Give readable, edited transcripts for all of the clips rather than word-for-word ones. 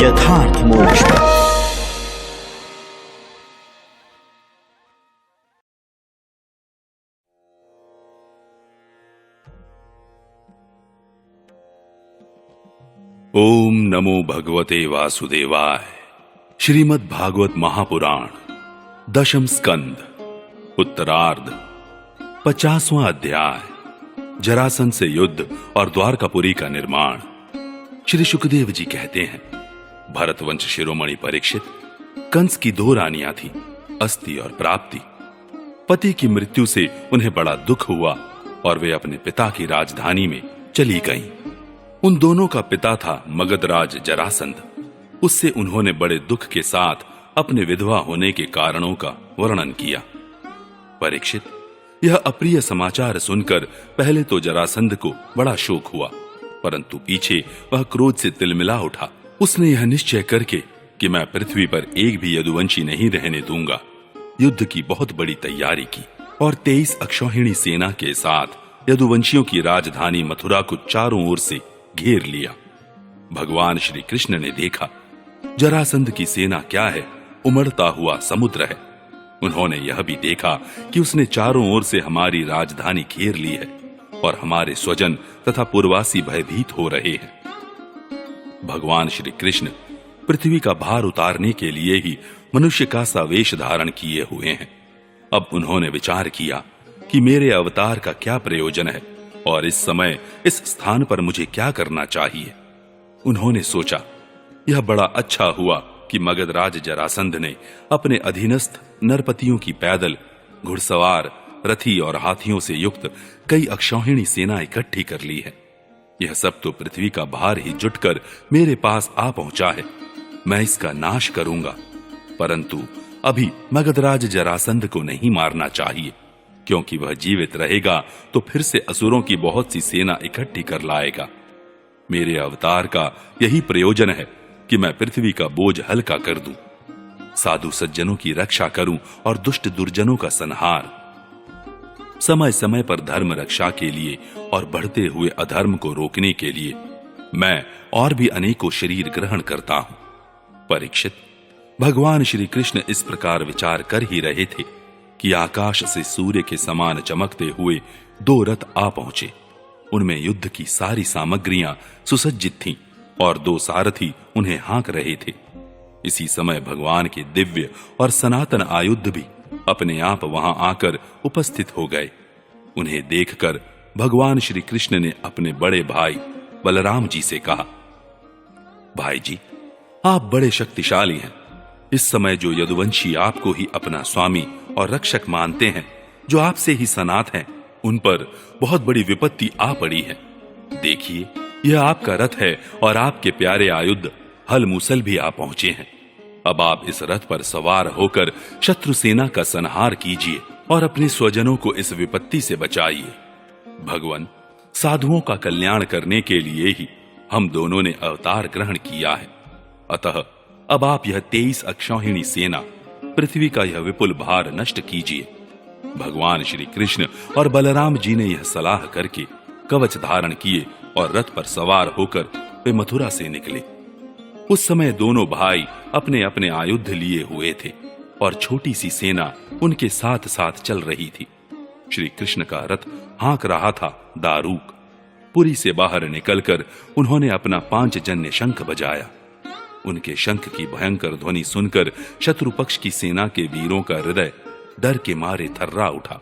यथार्थ मोक्ष पथ। ओम नमो भगवते वासुदेवाय। श्रीमद् भागवत महापुराण दशम स्कंद उत्तरार्ध 50वां अध्याय जरासंध से युद्ध और द्वारकापुरी का निर्माण। श्री सुखदेव जी कहते हैं, भरतवंश शिरोमणि परीक्षित, कंस की 2 रानियां थीं, अस्ति और प्राप्ति। पति की मृत्यु से उन्हें बड़ा दुख हुआ और वे अपने पिता की राजधानी में चली गईं। उन दोनों का पिता था मगधराज जरासंध। उससे उन्होंने बड़े दुख के साथ अपने विधवा होने के कारणों का वर्णन किया। परीक्षित, यह अप्रिय समाचार सुनकर पहले तो जरासंध को बड़ा शोक हुआ, परंतु पीछे वह क्रोध से तिलमिला उठा। उसने यह निश्चय करके कि मैं पृथ्वी पर एक भी यदुवंशी नहीं रहने दूंगा, युद्ध की बहुत बड़ी तैयारी की और 23 अक्षौहिणी सेना के साथ यदुवंशियों की राजधानी मथुरा को चारों ओर से घेर लिया। भगवान श्री कृष्ण ने देखा जरासंध की सेना क्या है, उमड़ता हुआ समुद्र है। उन्होंने यह भी देखा कि उसने चारों ओर से हमारी राजधानी घेर ली है और हमारे स्वजन तथा पूर्ववासी भयभीत हो रहे हैं। भगवान श्री कृष्ण पृथ्वी का भार उतारने के लिए ही मनुष्य का सा वेश धारण किए हुए हैं। अब उन्होंने विचार किया कि मेरे अवतार का क्या प्रयोजन है और इस समय इस स्थान पर मुझे क्या करना चाहिए। उन्होंने सोचा, यह बड़ा अच्छा हुआ कि मगधराज जरासंध ने अपने अधीनस्थ नरपतियों की पैदल, घुड़सवार, रथी और हाथियों से युक्त कई अक्षौहिणी सेना इकट्ठी कर ली है। यह सब तो पृथ्वी का भार ही जुटकर मेरे पास आ पहुंचा है। मैं इसका नाश करूंगा, परंतु अभी मगधराज जरासंध को नहीं मारना चाहिए, क्योंकि वह जीवित रहेगा तो फिर से असुरों की बहुत सी सेना इकट्ठी कर लाएगा। मेरे अवतार का यही प्रयोजन है कि मैं पृथ्वी का बोझ हल्का कर दूं, साधु सज्जनों की रक्षा करूं और दुष्ट दुर्जनों का संहार। समय समय पर धर्म रक्षा के लिए और बढ़ते हुए अधर्म को रोकने के लिए मैं और भी अनेकों शरीर ग्रहण करता हूं। परीक्षित, भगवान श्री कृष्ण इस प्रकार विचार कर ही रहे थे कि आकाश से सूर्य के समान चमकते हुए 2 रथ आ पहुंचे। उनमें युद्ध की सारी सामग्रियां सुसज्जित थीं और 2 सारथी उन्हें हाँक रहे थे। इसी समय भगवान के दिव्य और सनातन आयुध भी अपने आप वहां आकर उपस्थित हो गए। उन्हें देखकर भगवान श्री कृष्ण ने अपने बड़े भाई बलराम जी से कहा, भाई जी, आप बड़े शक्तिशाली हैं। इस समय जो यदुवंशी आपको ही अपना स्वामी और रक्षक मानते हैं, जो आपसे ही सनात हैं, उन पर बहुत बड़ी विपत्ति आ पड़ी है। देखिए, यह आपका रथ है और आपके प्यारे आयुध हल मूसल भी आ पहुंचे हैं। अब आप इस रथ पर सवार होकर शत्रु सेना का संहार कीजिए और अपने स्वजनों को इस विपत्ति से बचाइए। भगवान, साधुओं का कल्याण करने के लिए ही हम दोनों ने अवतार ग्रहण किया है। अतः अब आप यह 23 अक्षौहिणी सेना, पृथ्वी का यह विपुल भार नष्ट कीजिए। भगवान श्री कृष्ण और बलराम जी ने यह सलाह करके कवच धारण किए और रथ पर सवार होकर वे मथुरा से निकले। उस समय दोनों भाई अपने अपने आयुध लिए हुए थे और छोटी सी सेना उनके साथ साथ चल रही थी। श्री कृष्ण का रथ हाँक रहा था दारूक। पुरी से बाहर निकलकर उन्होंने अपना 5 जन्य शंख बजाया। उनके शंख की भयंकर ध्वनि सुनकर शत्रु पक्ष की सेना के वीरों का हृदय डर के मारे थर्रा उठा।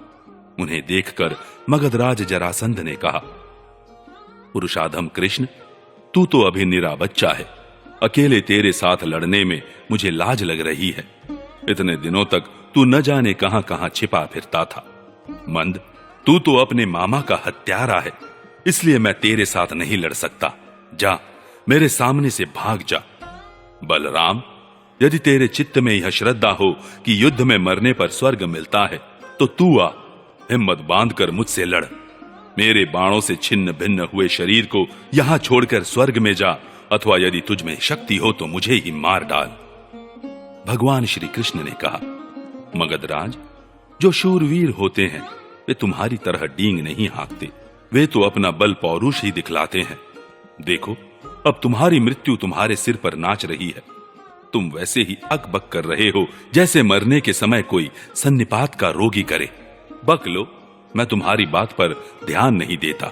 उन्हें देखकर मगधराज जरासंध ने कहा, पुरुषाधम कृष्ण, तू तो अभी निरा बच्चा है। अकेले तेरे साथ लड़ने में मुझे लाज लग रही है। इतने दिनों तक तू न जाने कहां कहां छिपा फिरता था। मंद, तू तो अपने मामा का हत्यारा है, इसलिए मैं तेरे साथ नहीं लड़ सकता। जा, मेरे सामने से भाग जा। बलराम, यदि तेरे चित्त में यह श्रद्धा हो कि युद्ध में मरने पर स्वर्ग मिलता है, तो तू आ, हिम्मत बांधकर मुझसे लड़। मेरे बाणों से छिन्न भिन्न हुए शरीर को यहां छोड़कर स्वर्ग में जा, अथवा यदि तुझ में शक्ति हो तो मुझे ही मार डाल। भगवान श्री कृष्ण ने कहा, मगधराज, जो शूरवीर होते हैं वे तुम्हारी तरह डींग नहीं हाँकते। वे तो अपना बल पौरुष ही दिखलाते हैं। देखो, अब तुम्हारी मृत्यु तुम्हारे सिर पर नाच रही है। तुम वैसे ही अकबक कर रहे हो जैसे मरने के समय कोई सन्निपात का रोगी करे। बक लो, मैं तुम्हारी बात पर ध्यान नहीं देता।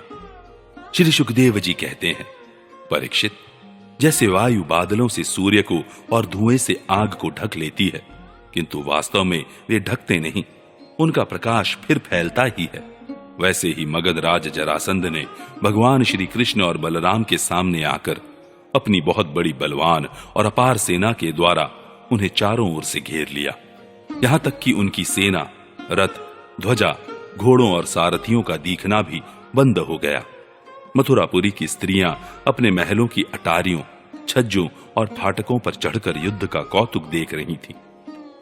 श्री सुखदेव जी कहते हैं, परीक्षित, जैसे वायु बादलों से सूर्य को और धुएं से आग को ढक लेती है, किंतु वास्तव में वे ढकते नहीं, उनका प्रकाश फिर फैलता ही है, वैसे ही मगध राज जरासंध ने भगवान श्री कृष्ण और बलराम के सामने आकर अपनी बहुत बड़ी बलवान और अपार सेना के द्वारा उन्हें चारों ओर से घेर लिया। यहां तक कि उनकी सेना, रथ, ध्वजा, घोड़ों और सारथियों का दिखना भी बंद हो गया। मथुरापुरी की स्त्रियां अपने महलों की अटारियों, छज्जों और फाटकों पर चढ़कर युद्ध का कौतुक देख रही थीं।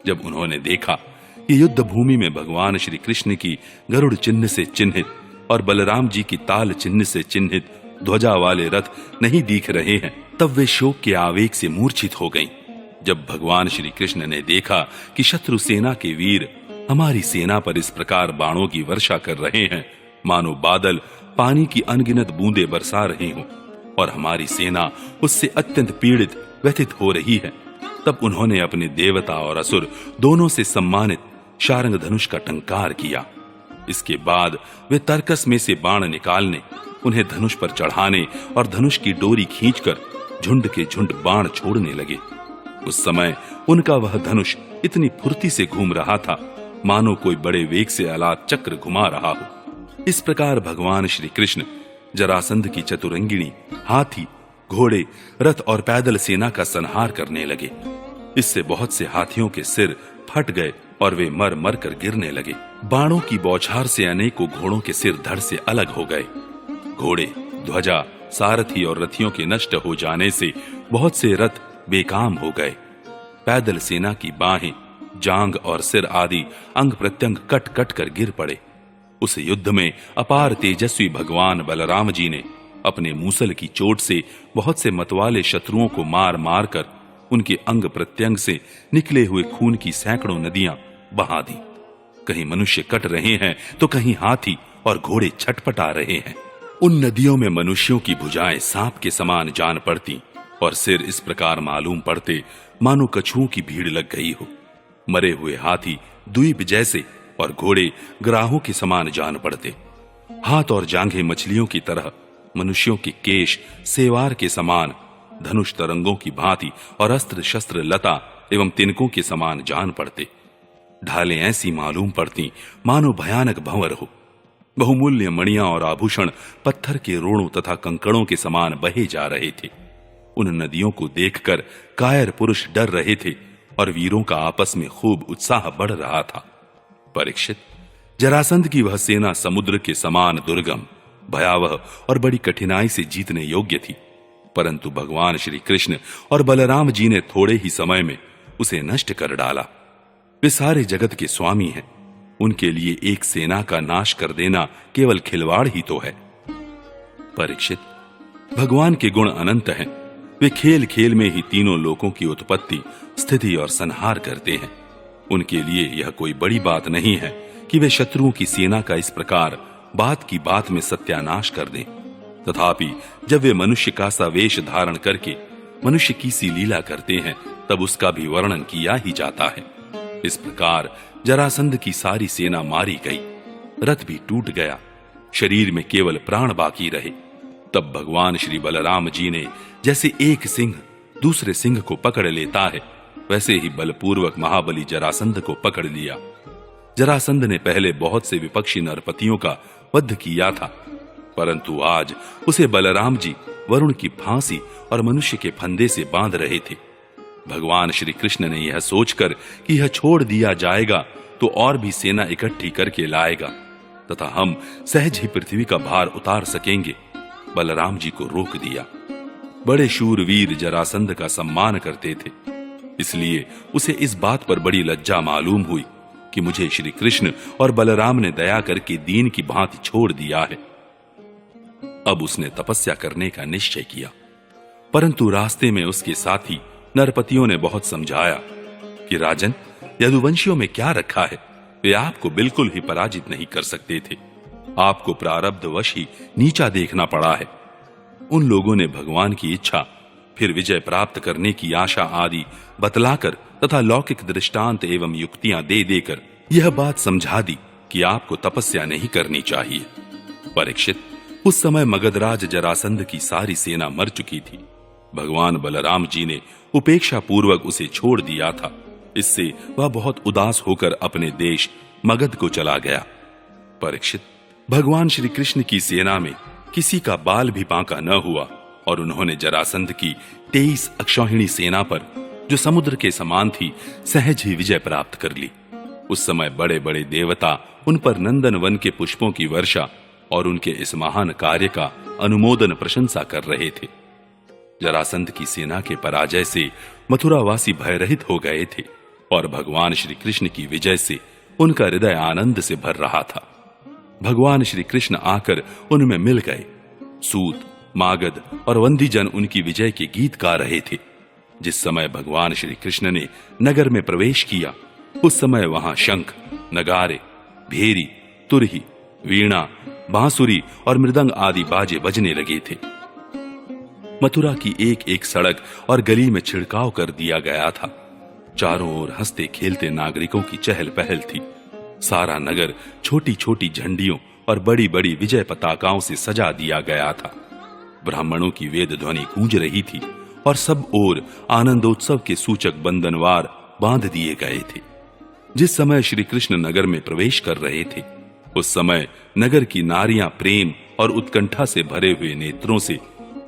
जब उन्होंने देखा कि युद्ध भूमि में भगवान श्री कृष्ण की गरुड़ चिन्ह से चिन्हित और बलराम जी की ताल चिन्ह से चिन्हित ध्वजा वाले रथ नहीं दिख रहे हैं, तब वे शोक के आवेग से मूर्छित हो गईं। जब भगवान श्री कृष्ण ने देखा कि शत्रु सेना के वीर हमारी सेना पर इस प्रकार बाणों की वर्षा कर रहे हैं मानो बादल पानी की अनगिनत बूंदें बरसा रहे हों, और हमारी सेना उससे अत्यंत पीड़ित व्यथित हो रही है, तब उन्होंने अपने देवता और असुर दोनों से सम्मानित शारंग धनुष का टंकार किया। इसके बाद वे तर्कस में से बाण निकालने, उन्हें धनुष पर चढ़ाने और धनुष की डोरी खींचकर झुंड के झुंड बाण छोड़ने लगे। उस समय उनका वह धनुष इतनी फुर्ती से घूम रहा था मानो कोई बड़े वेग से अलाद चक्र घुमा रहा हो। इस प्रकार भगवान श्री कृष्ण जरासंध की चतुरंगिणी, हाथी, घोड़े, रथ और पैदल सेना का संहार करने लगे। इससे बहुत से हाथियों के सिर फट गए और वे मर मर कर गिरने लगे। बाणों की बौछार से अनेकों घोड़ों के सिर धड़ से अलग हो गए। घोड़े, ध्वजा, सारथी और रथियों के नष्ट हो जाने से बहुत से रथ बेकाम हो गए। पैदल सेना की बाहें, जांग और सिर आदि अंग प्रत्यंग कट कट कर गिर पड़े। उस युद्ध में अपार तेजस्वी भगवान बलराम जी ने अपने मूसल की चोट से बहुत से मतवाले शत्रुओं को मार मार कर उनके अंग प्रत्यंग से निकले हुए खून की सैकड़ों नदियां बहा दी। कहीं मनुष्य कट रहे हैं तो कहीं हाथी और घोड़े छटपटा रहे हैं। उन नदियों में मनुष्यों की भुजाएं सांप के समान जान पड़ती और सिर इस प्रकार मालूम पड़ते मानो कछुओं की भीड़ लग गई हो। मरे हुए हाथी द्वीप जैसे और घोड़े ग्राहों के समान जान पड़ते। हाथ और जांघें मछलियों की तरह, मनुष्यों के केश सेवार के समान, धनुष तरंगों की भांति और अस्त्र शस्त्र लता एवं तिनकों के समान जान पड़ते। ढालें ऐसी मालूम पड़ती मानो भयानक भंवर हो। बहुमूल्य मणियां और आभूषण पत्थर के रोड़ों तथा कंकड़ों के समान बहे जा रहे थे। उन नदियों को देखकर कायर पुरुष डर रहे थे और वीरों का आपस में खूब उत्साह बढ़ रहा था। परीक्षित, जरासंध की वह सेना समुद्र के समान दुर्गम, भयावह और बड़ी कठिनाई से जीतने योग्य थी, परंतु भगवान श्री कृष्ण और बलराम जी ने थोड़े ही समय में उसे नष्ट कर डाला। वे सारे जगत के स्वामी हैं, उनके लिए एक सेना का नाश कर देना केवल खिलवाड़ ही तो है। परीक्षित, भगवान के गुण अनंत हैं। वे खेल खेल में ही तीनों लोकों की उत्पत्ति, स्थिति और संहार करते हैं। उनके लिए यह कोई बड़ी बात नहीं है कि वे शत्रुओं की सेना का इस प्रकार बात की बात में सत्यानाश कर दें। तथापि जब वे मनुष्य का सा वेश धारण करके मनुष्य की सी लीला करते हैं, तब उसका भी वर्णन किया ही जाता है। इस प्रकार जरासंध की सारी सेना मारी गई, रथ भी टूट गया, शरीर में केवल प्राण बाकी रहे। तब भगवान श्री बलराम जी ने जैसे एक सिंह दूसरे सिंह को पकड़ लेता है, वैसे ही बलपूर्वक महाबली जरासंध को पकड़ लिया। जरासंध ने पहले बहुत से विपक्षी नरपतियों का वध किया था, परंतु आज उसे बलराम जी वरुण की फांसी और मनुष्य के फंदे से बांध रहे थे। भगवान श्री कृष्ण ने यह सोचकर कि यह छोड़ दिया जाएगा तो और भी सेना इकट्ठी करके लाएगा तथा हम सहज ही पृथ्वी का भार उतार सकेंगे, बलराम जी को रोक दिया। बड़े शूरवीर जरासंध का सम्मान करते थे, इसलिए उसे इस बात पर बड़ी लज्जा मालूम हुई कि मुझे श्री कृष्ण और बलराम ने दया करके दीन की भांति छोड़ दिया है। अब उसने तपस्या करने का निश्चय किया, परंतु रास्ते में उसके साथी नरपतियों ने बहुत समझाया कि राजन, यदुवंशियों में क्या रखा है, वे आपको बिल्कुल ही पराजित नहीं कर सकते थे। आपको प्रारब्धवश ही नीचा देखना पड़ा है। उन लोगों ने भगवान की इच्छा, फिर विजय प्राप्त करने की आशा आदि बतलाकर तथा लौकिक दृष्टांत एवं युक्तियां दे देकर यह बात समझा दी कि आपको तपस्या नहीं करनी चाहिए। परीक्षित, उस समय मगधराज जरासंध की सारी सेना मर चुकी थी। भगवान बलराम जी ने उपेक्षा पूर्वक उसे छोड़ दिया था। इससे वह बहुत उदास होकर अपने देश मगध को चला गया। परीक्षित, भगवान श्री कृष्ण की सेना में किसी का बाल भी बांका न हुआ और उन्होंने जरासंध की 23 अक्षौहिणी सेना पर, जो समुद्र के समान थी, सहज ही विजय प्राप्त कर ली। उस समय बड़े बड़े देवता उन पर नंदन वन के पुष्पों की वर्षा और उनके इस महान कार्य का अनुमोदन प्रशंसा कर रहे थे। जरासंध की सेना के पराजय से मथुरावासी भयरहित हो गए थे और भगवान श्री कृष्ण की विजय से उनका हृदय आनंद से भर रहा था। भगवान श्री कृष्ण आकर उनमें मिल गए। सूत, मागध और वंदीजन उनकी विजय के गीत गा रहे थे। जिस समय भगवान श्री कृष्ण ने नगर में प्रवेश किया, उस समय वहां शंख, नगारे, भेरी, तुरही, वीणा, बांसुरी और मृदंग आदि बाजे बजने लगे थे। मथुरा की एक एक सड़क और गली में छिड़काव कर दिया गया था। चारों ओर हंसते खेलते नागरिकों की चहल पहल थी। सारा नगर छोटी छोटी झंडियों और बड़ी बड़ी विजय पताकाओं से सजा दिया गया था। ब्राह्मणों की वेद ध्वनि गूंज रही थी और सब ओर आनंदोत्सव के सूचक बंधनवार बांध दिए गए थे। जिस समय श्री कृष्ण नगर में प्रवेश कर रहे थे, उस समय नगर की नारियां प्रेम और उत्कंठा से भरे हुए नेत्रों से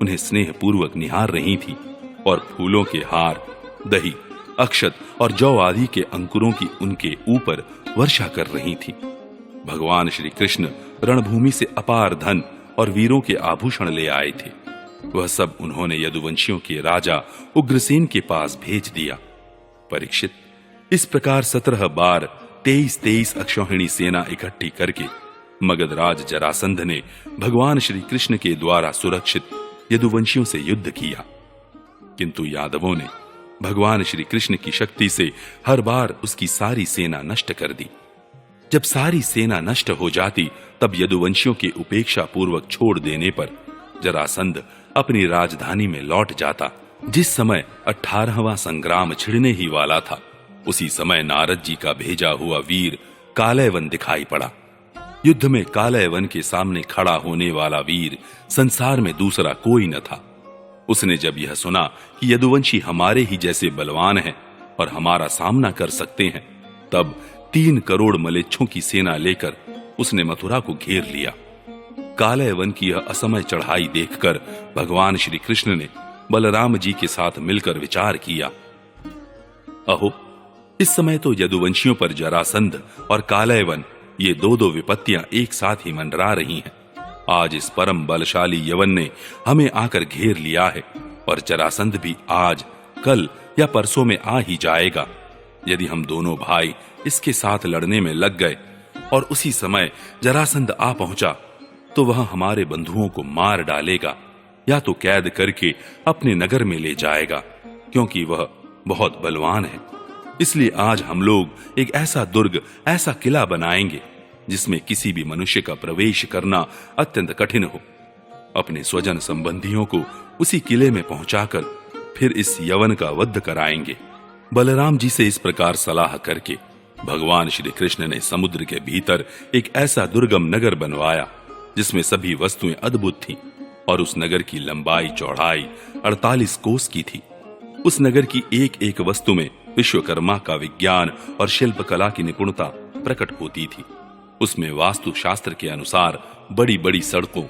उन्हें स्नेह पूर्वक निहार रही थी और फूलों के हार, दही, अक्षत और जौ आदि के अंकुरों की उनके ऊपर वर्षा कर रही थी। भगवान श्री कृष्ण रणभूमि से अपार धन और वीरों के आभूषण ले आए थे। वह सब उन्होंने यदुवंशियों के राजा उग्रसेन के पास भेज दिया। परीक्षित, इस प्रकार 17 बार 23 अक्षौहिणी सेना इकट्ठी करके मगधराज जरासंध ने भगवान श्री कृष्ण के द्वारा सुरक्षित यदुवंशियों से युद्ध किया। किंतु यादवों ने भगवान श्री कृष्ण की शक्ति से हर बार उसकी सारी सेना नष्ट कर दी। जब सारी सेना नष्ट हो जाती, तब यदुवंशियों की उपेक्षा पूर्वक छोड़ देने पर जरासंध अपनी राजधानी में लौट जाता। जिस समय 18वां संग्राम छिड़ने ही वाला था, उसी समय नारद जी का भेजा हुआ वीर कालयवन दिखाई पड़ा। युद्ध में कालयवन के सामने खड़ा होने वाला वीर संसार में दूसरा कोई न था। उसने जब यह सुना कि यदुवंशी हमारे ही जैसे बलवान हैं और हमारा सामना कर सकते हैं, तब 3 करोड़ मलेच्छों की सेना लेकर उसने मथुरा को घेर लिया। कालयवन की यह असमय चढ़ाई देखकर भगवान श्री कृष्ण ने बलराम जी के साथ मिलकर विचार किया, अहो, इस समय तो यदुवंशियों पर जरासंध और कालयवन, ये दो विपत्तियां एक साथ ही मंडरा रही हैं। आज इस परम बलशाली यवन ने हमें आकर घेर लिया है और जरासंध भी आज, कल या परसों में आ ही जाएगा। यदि हम दोनों भाई इसके साथ लड़ने में लग गए और उसी समय जरासंध आ पहुंचा, तो वह हमारे बंधुओं को मार डालेगा या तो कैद करके अपने नगर में ले जाएगा, क्योंकि वह बहुत बलवान है। इसलिए आज हम लोग एक ऐसा दुर्ग, ऐसा किला बनाएंगे जिसमें किसी भी मनुष्य का प्रवेश करना अत्यंत कठिन हो। अपने स्वजन संबंधियों को उसी किले में पहुंचाकर फिर इस यवन का वध कराएंगे। बलराम जी से इस प्रकार सलाह करके भगवान श्री कृष्ण ने समुद्र के भीतर एक ऐसा दुर्गम नगर बनवाया जिसमें सभी वस्तुएं अद्भुत थीं और उस नगर की लंबाई चौड़ाई 48 कोस की थी। उस नगर की एक एक वस्तु में विश्वकर्मा का विज्ञान और शिल्पकला की निपुणता प्रकट होती थी। उसमें वास्तु शास्त्र के अनुसार बड़ी बड़ी सड़कों,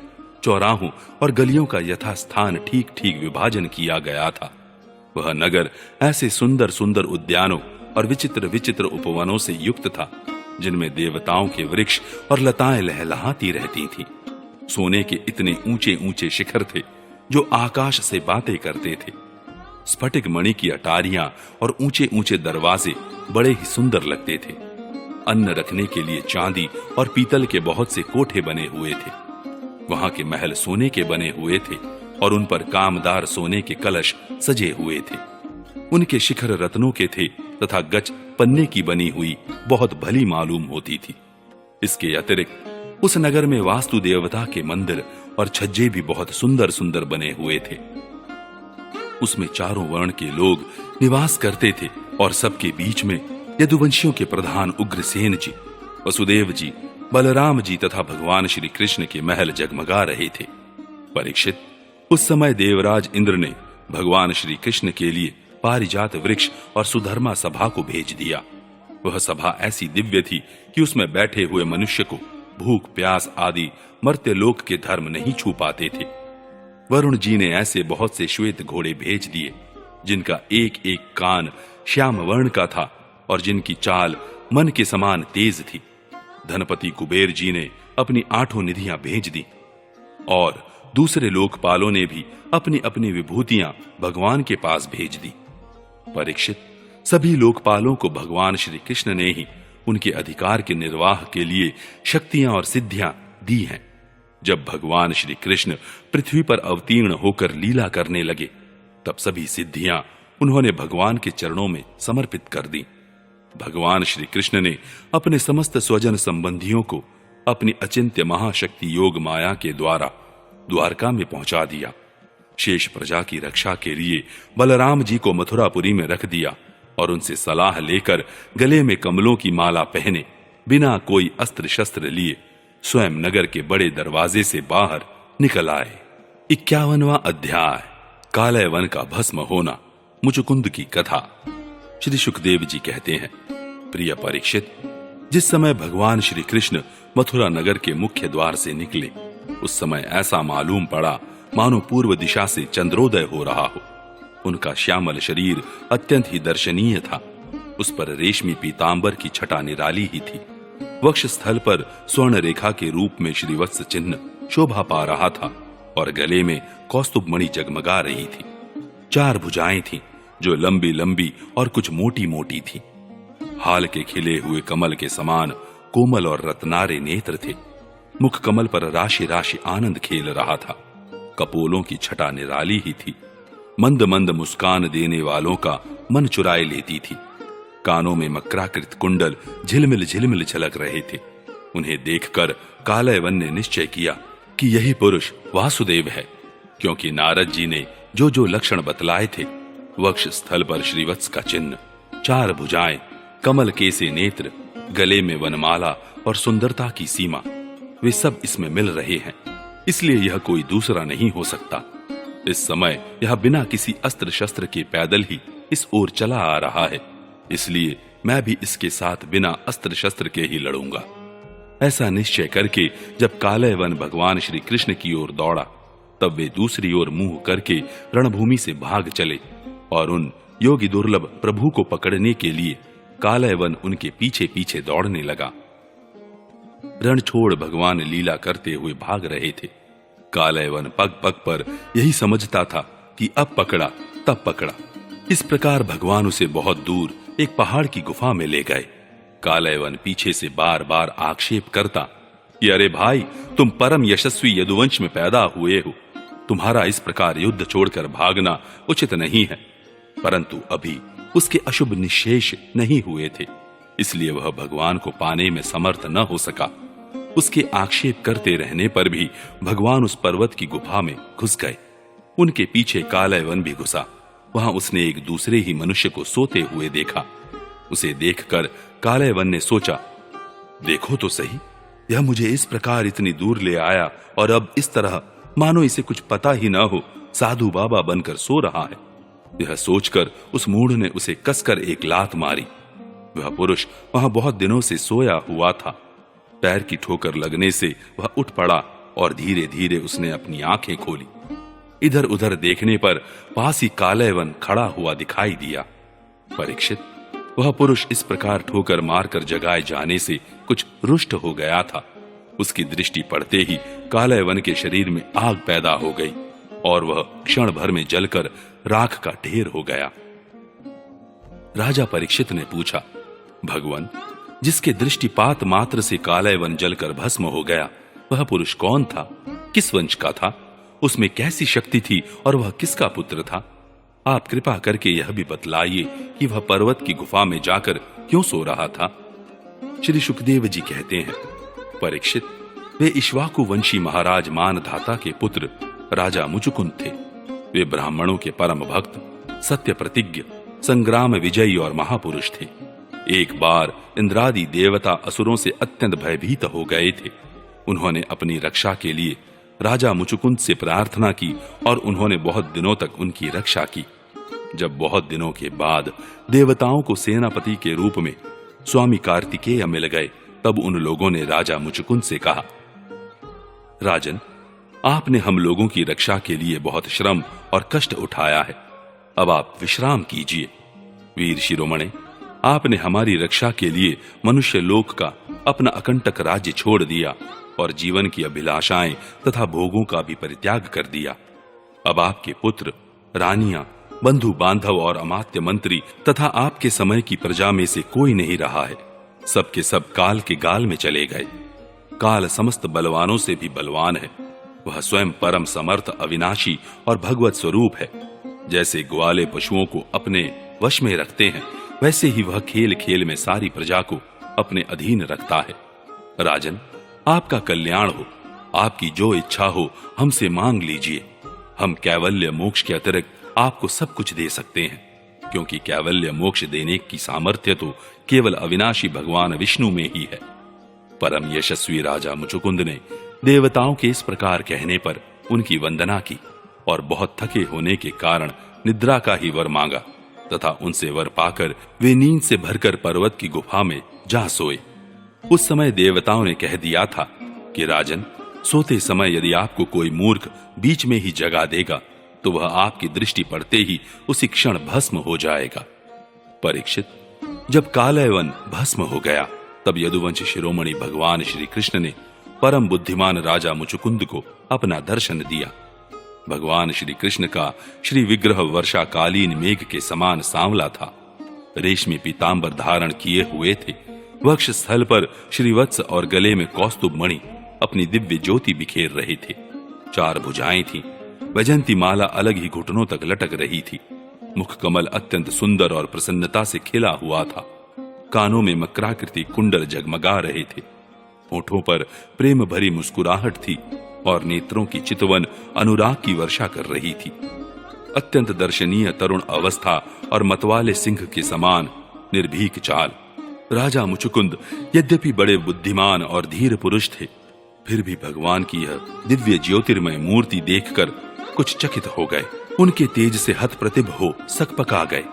चौराहों और गलियों का यथास्थान ठीक ठीक विभाजन किया गया था। वह नगर ऐसे सुंदर सुंदर उद्यानों और विचित्र विचित्र उपवनों से युक्त था, जिनमें देवताओं के वृक्ष और लताएं लहलहाती रहती थीं। सोने के इतने ऊंचे ऊंचे शिखर थे जो आकाश से बातें करते थे। स्फटिक मणि की अटारियां और ऊंचे ऊंचे दरवाजे बड़े ही सुंदर लगते थे। अन्न रखने के लिए चांदी और पीतल के बहुत से कोठे बने हुए थे। वहां के महल सोने के बने हुए थे और उन पर कामदार सोने के कलश सजे हुए थे। उनके शिखर रत्नों के थे तथा गच पन्ने की बनी हुई बहुत भली मालूम होती थी। इसके अतिरिक्त उस नगर में वास्तु देवता के मंदिर और छज्जे भी बहुत सुंदर सुंदर बने हुए थे। उसमें चारों वर्ण के लोग निवास करते थे और सबके बीच में यदुवंशियों के प्रधान उग्रसेन जी, वसुदेव जी, बलराम जी तथा भगवान श्री कृष्ण के महल जगमगा रहे थे। परीक्षित, उस समय देवराज इंद्र ने भगवान श्री कृष्ण के लिए पारिजात वृक्ष और सुधर्मा सभा को भेज दिया। वह सभा ऐसी दिव्य थी कि उसमें बैठे हुए मनुष्य को भूख प्यास आदि मर्त्य लोक के धर्म नहीं छू पाते थे। वरुण जी ने ऐसे बहुत से श्वेत घोड़े भेज दिए जिनका एक एक कान श्याम वर्ण का था और जिनकी चाल मन के समान तेज थी। धनपति कुबेर जी ने अपनी 8 निधियां भेज दी और दूसरे लोकपालों ने भी अपनी अपनी विभूतियां भगवान के पास भेज दी। परीक्षित, सभी लोकपालों को भगवान श्री कृष्ण ने ही उनके अधिकार के निर्वाह के लिए शक्तियां और सिद्धियां दी हैं। जब भगवान श्री कृष्ण पृथ्वी पर अवतीर्ण होकर लीला करने लगे, तब सभी सिद्धियां उन्होंने भगवान के चरणों में समर्पित कर दी। भगवान श्री कृष्ण ने अपने समस्त स्वजन संबंधियों को अपनी अचिंत्य महाशक्ति योग माया के द्वारा द्वारका में पहुंचा दिया। शेष प्रजा की रक्षा के लिए बलराम जी को मथुरापुरी में रख दिया और उनसे सलाह लेकर गले में कमलों की माला पहने बिना कोई अस्त्र शस्त्र लिए स्वयं नगर के बड़े दरवाजे से बाहर निकल आए। 51वां अध्याय, कालय वन का भस्म होना, मुचुकुंद की कथा। श्री सुखदेव जी कहते हैं, प्रिय परीक्षित, जिस समय भगवान श्री कृष्ण मथुरा नगर के मुख्य द्वार से निकले, उस समय ऐसा मालूम पड़ा मानो पूर्व दिशा से चंद्रोदय हो रहा हो। उनका श्यामल शरीर अत्यंत ही दर्शनीय था। उस पर रेशमी पीतांबर की छटा निराली ही थी। वक्ष स्थल पर स्वर्ण रेखा के रूप में श्रीवत्स चिन्ह शोभा पा रहा था और गले में कौस्तुभ मणि जगमगा रही थी। 4 भुजाएं थीं जो लंबी लंबी और कुछ मोटी मोटी थीं। हाल के खिले हुए कमल के समान कोमल और रत्नारे नेत्र थे। मुख कमल पर राशि राशि आनंद खेल रहा था। कपोलों की छटा निराली ही थी। मंद मंद मुस्कान देने वालों का मन चुराए लेती थी। कानों में मकराकृत कुंडल झिलमिल झिलमिल झलक रहे थे। उन्हें देखकर कालयवन ने निश्चय किया कि यही पुरुष वासुदेव है, क्योंकि नारद जी ने जो जो लक्षण बतलाए थे, वक्ष स्थल पर श्रीवत्स का चिन्ह, 4 भुजाएं, कमल केसे नेत्र, गले में वनमाला और सुंदरता की सीमा, वे सब इसमें मिल रहे हैं। इसलिए यह कोई दूसरा नहीं हो सकता। इस समय यह बिना किसी अस्त्र शस्त्र के पैदल ही इस ओर चला आ रहा है, इसलिए मैं भी इसके साथ बिना अस्त्र शस्त्र के ही लड़ूंगा। ऐसा निश्चय करके जब कालयवन भगवान श्री कृष्ण की ओर दौड़ा, तब वे दूसरी ओर मुंह करके रणभूमि से भाग चले और उन योगी दुर्लभ प्रभु को पकड़ने के लिए कालयवन उनके पीछे पीछे दौड़ने लगा। रण छोड़ भगवान लीला करते हुए भाग रहे थे। कालयवन पग पग पर यही समझता था कि अब पकड़ा तब पकड़ा। इस प्रकार भगवान उसे बहुत दूर एक पहाड़ की गुफा में ले गए। कालयवन पीछे से बार बार आक्षेप करता कि अरे भाई, तुम परम यशस्वी यदुवंश में पैदा हुए हो, तुम्हारा इस प्रकार युद्ध छोड़कर भागना उचित नहीं है। परंतु अभी उसके अशुभ निश्चेष नहीं हुए थे, इसलिए वह भगवान को पाने में समर्थ न हो सका। उसके आक्षेप करते रहने पर भी भगवान उस पर्वत की गुफा में घुस गए। उनके पीछे कालयवन भी घुसा। वहां उसने एक दूसरे ही मनुष्य को सोते हुए देखा। उसे देखकर कालयवन ने सोचा, देखो तो सही, यह मुझे इस प्रकार इतनी दूर ले आया और अब इस तरह मानो इसे कुछ पता ही न हो साधु बाबा बनकर सो रहा है। यह सोचकर उस मूढ़ ने उसे कसकर एक लात मारी। वह पुरुष वहां बहुत दिनों से सोया हुआ था। पैर की ठोकर लगने से वह उठ पड़ा और धीरे धीरे उसने अपनी आंखें खोली। इधर उधर देखने पर पास ही कालयवन खड़ा हुआ दिखाई दिया। परीक्षित, वह पुरुष इस प्रकार ठोकर मारकर जगाए जाने से कुछ रुष्ट हो गया था। उसकी दृष्टि पड़ते ही कालयवन के शरीर में आग पैदा हो गई और वह क्षण भर में जलकर राख का ढेर हो गया। राजा परीक्षित ने पूछा, भगवान, जिसके दृष्टिपात मात्र से कालयवन जलकर भस्म हो गया, वह पुरुष कौन था? किस वंश का था? उसमें कैसी शक्ति थी और वह किसका पुत्र था? आप कृपा करके यह भी बतलाइए कि वह पर्वत की गुफा में जाकर क्यों सो रहा था? श्री सुखदेव जी कहते हैं, परीक्षित, वे इक्ष्वाकु वंशी महाराज मानधाता के पुत्र राजा मुचुकुंद थे। वे ब्राह्मणों के परम भक्त, सत्य प्रतिज्ञ, संग्राम विजयी और महापुरुष थे। एक बार इंद्रादि देवता असुरों से अत्यंत भयभीत हो गए थे। उन्होंने अपनी रक्षा के लिए राजा मुचुकुंद से प्रार्थना की और उन्होंने बहुत दिनों तक उनकी रक्षा की। जब बहुत दिनों के बाद देवताओं को सेनापति के रूप में स्वामी कार्तिकेय मिल गए, तब उन लोगों ने राजा मुचुकुंद से कहा, राजन, आपने हम लोगों की रक्षा के लिए बहुत श्रम और कष्ट उठाया है, अब आप विश्राम कीजिए। वीर शिरोमणे, आपने हमारी रक्षा के लिए मनुष्य लोक का अपना अकंटक राज्य छोड़ दिया और जीवन की अभिलाषाएं तथा भोगों का भी परित्याग कर दिया। अब आपके पुत्र, रानियां, बंधु बांधव और अमात्य मंत्री तथा आपके समय की प्रजा में से कोई नहीं रहा है। सबके सब काल के गाल में चले गए। काल समस्त बलवानों से भी बलवान है। वह स्वयं परम समर्थ, अविनाशी और भगवत स्वरूप है। जैसे ग्वाले पशुओं को अपने वश में रखते हैं, वैसे ही वह खेल खेल में सारी प्रजा को अपने अधीन रखता है। राजन, आपका कल्याण हो। आपकी जो इच्छा हो हमसे मांग लीजिए। हम कैवल्य मोक्ष के अतिरिक्त आपको सब कुछ दे सकते हैं, क्योंकि कैवल्य मोक्ष देने की सामर्थ्य तो केवल अविनाशी भगवान विष्णु में ही है। परम यशस्वी राजा मुचुकुंद ने देवताओं के इस प्रकार कहने पर उनकी वंदना की और बहुत थके होने के कारण निद्रा का ही वर मांगा तथा उनसे वर पाकर वे नींद से भरकर पर्वत की गुफा में जा सोए। उस समय देवताओं ने कह दिया था कि राजन, सोते समय यदि आपको कोई मूर्ख बीच में ही जगा देगा तो वह आपकी दृष्टि पड़ते ही उसी क्षण भस्म हो जाएगा। परीक्षित, जब कालयवन भस्म हो गया, तब यदुवंश शिरोमणि भगवान श्री कृष्ण ने परम बुद्धिमान राजा मुचुकुंद को अपना दर्शन दिया। भगवान श्री कृष्ण का श्री विग्रह वर्षाकालीन मेघ के समान सांवला था। रेशमी पीतांबर धारण किए हुए थे। वक्ष स्थल पर श्रीवत्स और गले में कौस्तुभ मणि अपनी दिव्य ज्योति बिखेर रहे थे। 4 भुजाएं थीं। वैजंती माला अलग ही घुटनों तक लटक रही थी। मुख कमल अत्यंत सुंदर और प्रसन्नता से खिला हुआ था। कानों में मकराकृति कुंडल जगमगा रहे थे। होठों पर प्रेम भरी मुस्कुराहट थी और नेत्रों की चितवन अनुराग की वर्षा कर रही थी। अत्यंत दर्शनीय तरुण अवस्था और मतवाले सिंह के समान निर्भीक चाल। राजा मुचुकुंद यद्यपि बड़े बुद्धिमान और धीर पुरुष थे, फिर भी भगवान की यह दिव्य ज्योतिर्मय मूर्ति देखकर कुछ चकित हो गए। उनके तेज से हतप्रतिभ हो सकपका गए।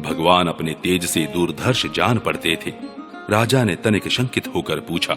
भगवान अपने तेज से दूरदर्श जान पड़ते थे। राजा ने तनिक शंकित होकर पूछा,